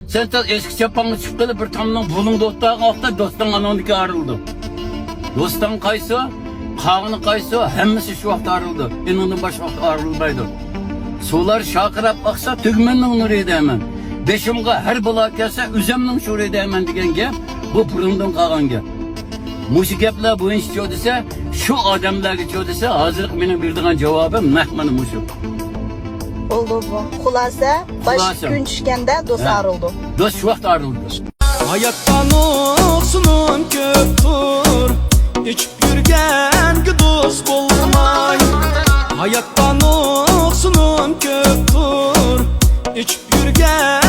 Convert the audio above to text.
Sen de eski çapanı çıktı bir tamdan bulun dostan kalktı dostan anondaki arıldı. Dostan kaysı, kağını kaysı hemmesi şu vakit arıldı. İnanın baş vakit arılmaydı. Sular şakırap baksa tügmennin nuruydu hemen. Beşimge her bala gelse üzemnin şuruydu hemen diyen gep bu burundan kalan gep. Muşu gepler bu iş dese şu adamlar dese hazırlık benim bildiğin cevabım mehmanı muşu. Oldu bu. Kulasa baş gün düşkende dost arıldı. Dost şu vakit arıldı. Hayattan olsunun köptür, içip yürgen ki dost bulmay. Hayattan olsunun köptür, içip yürgen